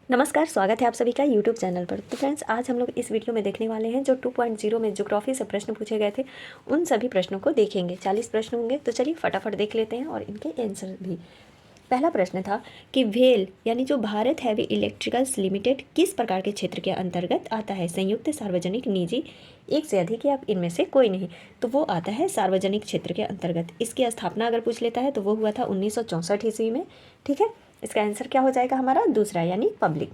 नमस्कार, स्वागत है आप सभी का यूट्यूब चैनल पर। तो फ्रेंड्स, आज हम लोग इस वीडियो में देखने वाले हैं जो 2.0 में ज्योग्राफी से प्रश्न पूछे गए थे, उन सभी प्रश्नों को देखेंगे। 40 प्रश्न होंगे, तो चलिए फटाफट देख लेते हैं और इनके आंसर भी। पहला प्रश्न था कि वेल यानी जो भारत हैवी इलेक्ट्रिकल्स लिमिटेड किस प्रकार के क्षेत्र के अंतर्गत आता है? संयुक्त, सार्वजनिक, निजी, एक से अधिक या इनमें से कोई नहीं। तो वो आता है सार्वजनिक क्षेत्र के अंतर्गत। इसकी स्थापना अगर पूछ लेता है तो वो हुआ था 1964 ईस्वी में। ठीक है, इसका आंसर क्या हो जाएगा हमारा? दूसरा, यानी पब्लिक।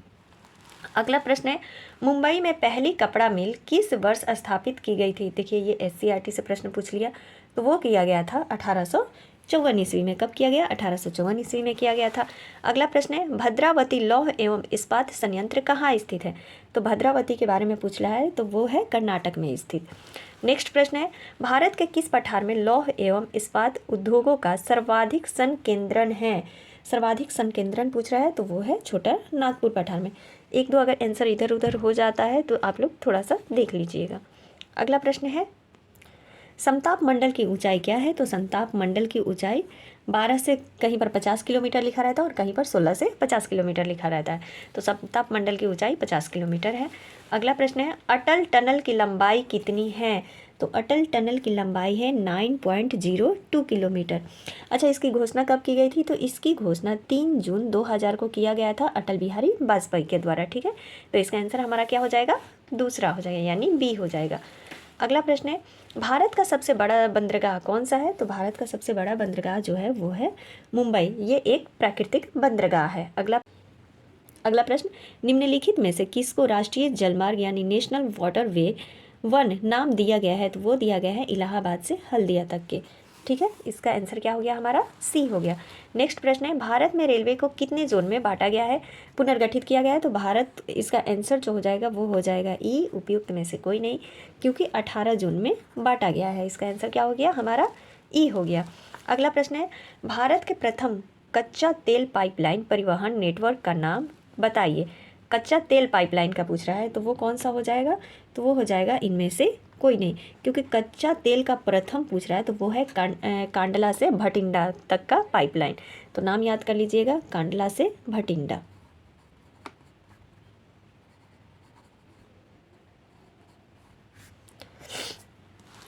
अगला प्रश्न है, मुंबई में पहली कपड़ा मिल किस वर्ष स्थापित की गई थी? देखिए, ये SCERT से प्रश्न पूछ लिया, तो वो किया गया था 1854 ईस्वी में। कब किया गया? 1854 ईस्वी में किया गया था। अगला प्रश्न है, भद्रावती लौह एवं इस्पात संयंत्र कहाँ स्थित है? तो भद्रावती के बारे में पूछ रहा है, तो वो है कर्नाटक में स्थित। नेक्स्ट प्रश्न है, भारत के किस पठार में लौह एवं इस्पात उद्योगों का सर्वाधिक संकेंद्रण है? सर्वाधिक संकेंद्रण पूछ रहा है, तो वो है छोटा नागपुर पठार में। एक दो अगर आंसर इधर उधर हो जाता है तो आप लोग थोड़ा सा देख लीजिएगा। अगला प्रश्न है, समताप मंडल की ऊंचाई क्या है? तो समताप मंडल की ऊंचाई 12 से कहीं पर 50 किलोमीटर लिखा रहता है और कहीं पर 16 से 50 किलोमीटर लिखा रहता है। तो समताप मंडल की ऊंचाई 50 किलोमीटर है। अगला प्रश्न है, अटल टनल की लंबाई कितनी है? तो अटल टनल की लंबाई है 9.02 किलोमीटर। अच्छा, इसकी घोषणा कब की गई थी? तो इसकी घोषणा 3 जून 2000 को किया गया था अटल बिहारी वाजपेयी के द्वारा। ठीक है, तो इसका आंसर हमारा क्या हो जाएगा? दूसरा हो जाएगा, यानी बी हो जाएगा। अगला प्रश्न है, भारत का सबसे बड़ा बंदरगाह कौन सा है? तो भारत का सबसे बड़ा बंदरगाह जो है वो है मुंबई। ये एक प्राकृतिक बंदरगाह है। अगला प्रश्न, निम्नलिखित में से किसको राष्ट्रीय जलमार्ग यानी नेशनल वाटरवे 1 नाम दिया गया है? तो वो दिया गया है इलाहाबाद से हल्दिया तक के। ठीक है, इसका आंसर क्या हो गया हमारा? सी हो गया। नेक्स्ट प्रश्न है, भारत में रेलवे को कितने जोन में बांटा गया है, पुनर्गठित किया गया है? तो भारत, इसका आंसर जो हो जाएगा वो हो जाएगा ई, उपयुक्त में से कोई नहीं, क्योंकि 18 जोन में बांटा गया है। इसका आंसर क्या हो गया हमारा? ई हो गया। अगला प्रश्न है, भारत के प्रथम कच्चा तेल पाइपलाइन परिवहन नेटवर्क का नाम बताइए। कच्चा तेल पाइपलाइन का पूछ रहा है, तो वो कौन सा हो जाएगा? तो वो हो जाएगा इनमें से कोई नहीं, क्योंकि कच्चा तेल का प्रथम पूछ रहा है तो वो है कांडला से भटिंडा तक का पाइपलाइन। तो नाम याद कर लीजिएगा, कांडला से भटिंडा।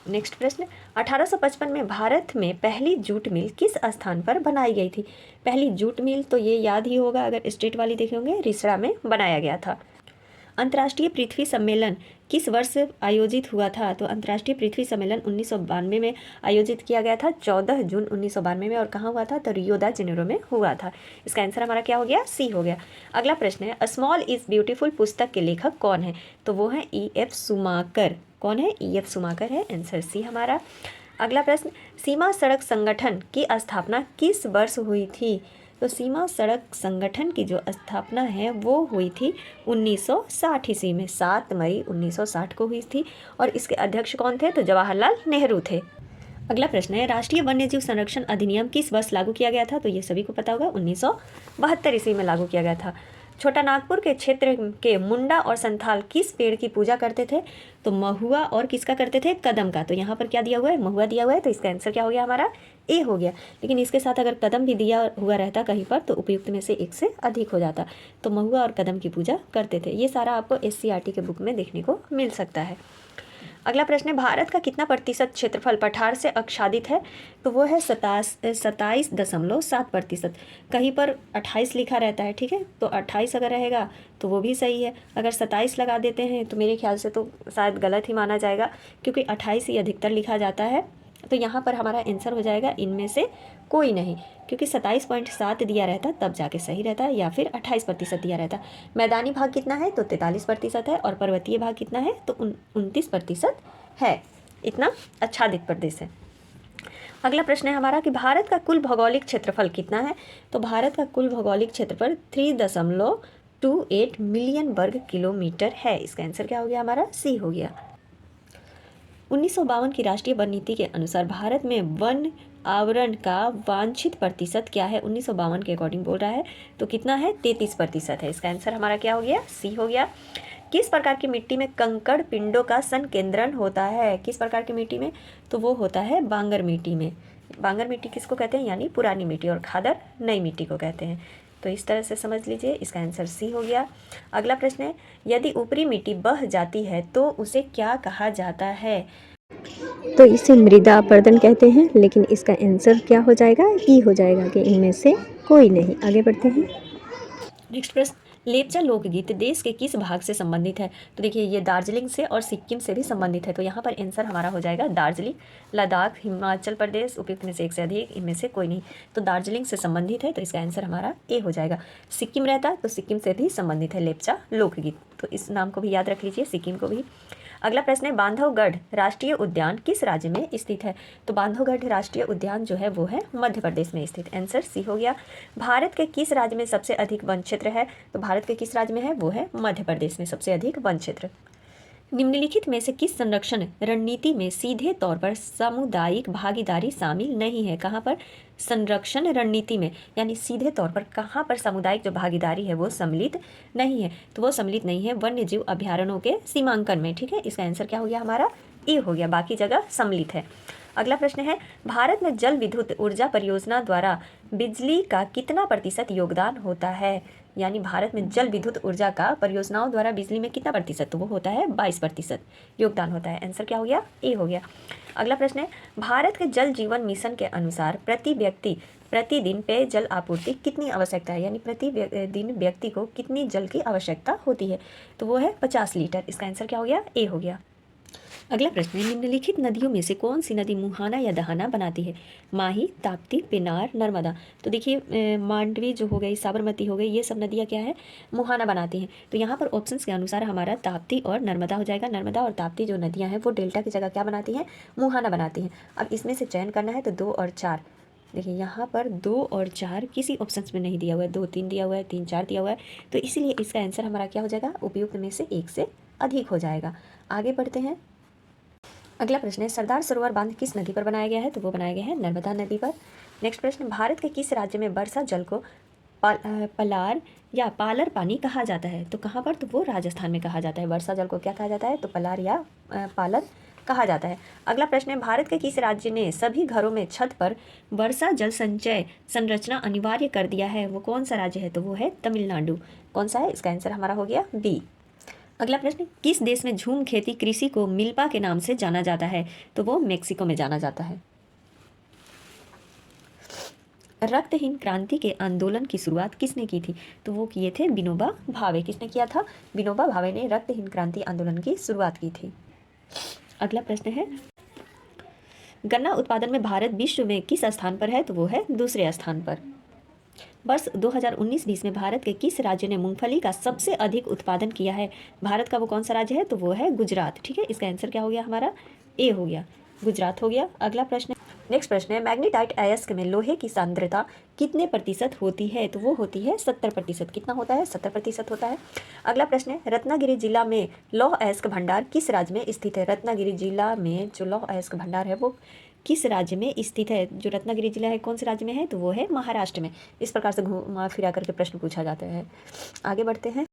नेक्स्ट प्रश्न, 1855 में भारत में पहली जूट मिल किस स्थान पर बनाई गई थी? पहली जूट मिल तो ये याद ही होगा, अगर स्टेट वाली देखे होंगे, रिसड़ा में बनाया गया था। अंतर्राष्ट्रीय पृथ्वी सम्मेलन किस वर्ष आयोजित हुआ था? तो अंतर्राष्ट्रीय पृथ्वी सम्मेलन 1992 में आयोजित किया गया था, 14 जून 1992 में। और कहाँ हुआ था? तो रियो द जेनेरो में हुआ था। इसका आंसर हमारा क्या हो गया? सी हो गया। अगला प्रश्न है, स्मॉल इज ब्यूटीफुल पुस्तक के लेखक कौन है? तो वो है E.F. सुमाकर। कौन है? E.F. सुमाकर है, आंसर सी हमारा। अगला प्रश्न, सीमा सड़क संगठन की स्थापना किस वर्ष हुई थी? तो सीमा सड़क संगठन की जो स्थापना है वो हुई थी 1960 ईस्वी में, 7 मई 1960 को हुई थी। और इसके अध्यक्ष कौन थे? तो जवाहरलाल नेहरू थे। अगला प्रश्न है, राष्ट्रीय वन्यजीव संरक्षण अधिनियम किस वर्ष लागू किया गया था? तो ये सभी को पता होगा, 1972 ईस्वी में लागू किया गया था। छोटा नागपुर के क्षेत्र के मुंडा और संथाल किस पेड़ की पूजा करते थे? तो महुआ और किसका करते थे? कदम का। तो यहाँ पर क्या दिया हुआ है? महुआ दिया हुआ है, तो इसका आंसर क्या हो गया हमारा? ए हो गया। लेकिन इसके साथ अगर कदम भी दिया हुआ रहता कहीं पर तो उपयुक्त में से एक से अधिक हो जाता। तो महुआ और कदम की पूजा करते थे। ये सारा आपको SCERT के बुक में देखने को मिल सकता है। अगला प्रश्न है, भारत का कितना प्रतिशत क्षेत्रफल पठार से आच्छादित है? तो वो है 27.7%। कहीं पर 28 लिखा रहता है, ठीक है, तो 28 अगर रहेगा तो वो भी सही है। अगर 27 लगा देते हैं तो मेरे ख्याल से तो शायद गलत ही माना जाएगा, क्योंकि 28 ही अधिकतर लिखा जाता है। तो यहाँ पर हमारा आंसर हो जाएगा इनमें से कोई नहीं, क्योंकि 27.7 दिया रहता तब जाके सही रहता है, या फिर 28% दिया रहता। मैदानी भाग कितना है? तो 43% है। और पर्वतीय भाग कितना है? तो 29% है। इतना आच्छादित प्रदेश है। अगला प्रश्न है हमारा कि भारत का कुल भौगोलिक क्षेत्रफल कितना है? तो भारत का कुल भौगोलिक क्षेत्रफल 3.28 मिलियन वर्ग किलोमीटर है। इसका आंसर क्या हो गया हमारा? सी हो गया। 1952 की राष्ट्रीय वन नीति के अनुसार भारत में वन आवरण का वांछित प्रतिशत क्या है? 1952 के अकॉर्डिंग बोल रहा है, तो कितना है? 33% है। इसका आंसर हमारा क्या हो गया? सी हो गया। किस प्रकार की मिट्टी में कंकड़ पिंडों का संकेंद्रण होता है? किस प्रकार की मिट्टी में? तो वो होता है बांगर मिट्टी में। बांगर मिट्टी किसको कहते हैं? यानी पुरानी मिट्टी। और खादर नई मिट्टी को कहते हैं। तो इस तरह से समझ लीजिए, इसका आंसर सी हो गया। अगला प्रश्न है, यदि ऊपरी मिट्टी बह जाती है तो उसे क्या कहा जाता है? तो इसे मृदा अपरदन कहते हैं, लेकिन इसका आंसर क्या हो जाएगा? ई हो जाएगा कि इनमें से कोई नहीं। आगे बढ़ते हैं। नेक्स्ट प्रश्न, लेप्चा लोकगीत देश के किस भाग से संबंधित है? तो देखिए ये दार्जिलिंग से और सिक्किम से भी संबंधित है, तो यहाँ पर आंसर हमारा हो जाएगा दार्जिलिंग। लद्दाख, हिमाचल प्रदेश, उपयुक्त में से एक से अधिक, इनमें से कोई नहीं। तो दार्जिलिंग से संबंधित है, तो इसका आंसर हमारा ए हो जाएगा। सिक्किम रहता है तो सिक्किम से भी संबंधित है लेप्चा लोकगीत, तो इस नाम को भी याद रख लीजिए, सिक्किम को भी। अगला प्रश्न है, बांधवगढ़ राष्ट्रीय उद्यान किस राज्य में स्थित है? तो बांधवगढ़ राष्ट्रीय उद्यान जो है वो है मध्य प्रदेश में स्थित। आंसर सी हो गया। भारत के किस राज्य में सबसे अधिक वन क्षेत्र है? तो भारत के किस राज्य में है? वो है मध्य प्रदेश में सबसे अधिक वन क्षेत्र। निम्नलिखित में से किस संरक्षण रणनीति में सीधे तौर पर सामुदायिक भागीदारी शामिल नहीं है? कहाँ पर? संरक्षण रणनीति में, यानी सीधे तौर पर कहाँ पर सामुदायिक जो भागीदारी है वो सम्मिलित नहीं है? तो वो सम्मिलित नहीं है वन्य जीव अभ्यारण्यों के सीमांकन में। ठीक है, इसका आंसर क्या हो गया हमारा? ए हो गया, बाकी जगह सम्मिलित है। अगला प्रश्न है, भारत में जल विद्युत ऊर्जा परियोजना द्वारा बिजली का कितना प्रतिशत योगदान होता है? यानी भारत में जल विद्युत ऊर्जा का परियोजनाओं द्वारा बिजली में कितना प्रतिशत? तो वो होता है 22% योगदान होता है। आंसर क्या हो गया? ए हो गया। अगला प्रश्न है, भारत के जल जीवन मिशन के अनुसार प्रति व्यक्ति प्रतिदिन पेयजल आपूर्ति कितनी आवश्यकता है? यानी प्रतिदिन व्यक्ति को कितनी जल की आवश्यकता होती है? तो वो है 50 लीटर। इसका आंसर क्या हो गया? ए हो गया। अगला प्रश्न है, निम्नलिखित नदियों में से कौन सी नदी मुहाना या दहाना बनाती है? माही, ताप्ती, पेनार, नर्मदा। तो देखिए मांडवी जो हो गई, साबरमती हो गई, ये सब नदियाँ क्या है? मुहाना बनाती हैं। तो यहाँ पर ऑप्शंस के अनुसार हमारा ताप्ती और नर्मदा हो जाएगा। नर्मदा और ताप्ती जो नदियाँ हैं वो डेल्टा की जगह क्या बनाती हैं? मुहाना बनाती हैं। अब इसमें से चयन करना है तो 2 और 4। देखिए यहाँ पर 2 और 4 किसी ऑप्शंस में नहीं दिया हुआ है, 2 3 दिया हुआ है, 3 4 दिया हुआ है, तो इसीलिए इसका आंसर हमारा क्या हो जाएगा? उपयुक्त में से एक से अधिक हो जाएगा। आगे बढ़ते हैं। अगला प्रश्न है, सरदार सरोवर बांध किस नदी पर बनाया गया है? तो वो बनाया गया है नर्मदा नदी पर। नेक्स्ट प्रश्न, भारत के किस राज्य में वर्षा जल को पलार या पालर पानी कहा जाता है? तो कहाँ पर? तो वो राजस्थान में कहा जाता है। वर्षा जल को क्या कहा जाता है? तो पलार या पालर कहा जाता है। अगला प्रश्न है, भारत के किस राज्य ने सभी घरों में छत पर वर्षा जल संचय संरचना अनिवार्य कर दिया है? वो कौन सा राज्य है? तो वो है तमिलनाडु। कौन सा है? इसका आंसर हमारा हो गया बी। अगला प्रश्न, किस देश में झूम खेती कृषि को मिल्पा के नाम से जाना जाता है? तो वो मेक्सिको में जाना जाता है। रक्तहीन क्रांति के आंदोलन की शुरुआत किसने की थी? तो वो किए थे विनोबा भावे। किसने किया था? विनोबा भावे ने रक्तहीन क्रांति आंदोलन की शुरुआत की थी। अगला प्रश्न है, गन्ना उत्पादन में भारत विश्व में किस स्थान पर है? तो वो है दूसरे स्थान पर। वर्ष 2019-20 में भारत के किस राज्य ने मूंगफली का सबसे अधिक उत्पादन किया है? भारत का वो कौन सा राज्य है? तो वो है गुजरात। ठीक है, इसका आंसर क्या हो गया हमारा? ए हो गया, गुजरात हो गया। अगला प्रश्न, नेक्स्ट प्रश्न है, मैग्नेटाइट अयस्क में लोहे की सांद्रता कितने प्रतिशत होती है? तो वो होती है 70%। कितना होता है? 70% होता है। अगला प्रश्न है, रत्नागिरी जिला में लौह अयस्क भंडार किस राज्य में स्थित है? रत्नागिरी जिला में जो लौह अयस्क भंडार है वो किस राज्य में स्थित है? जो रत्नागिरी जिला है कौन से राज्य में है? तो वो है महाराष्ट्र में। इस प्रकार से घुमा फिरा करके प्रश्न पूछा जाता है। आगे बढ़ते हैं।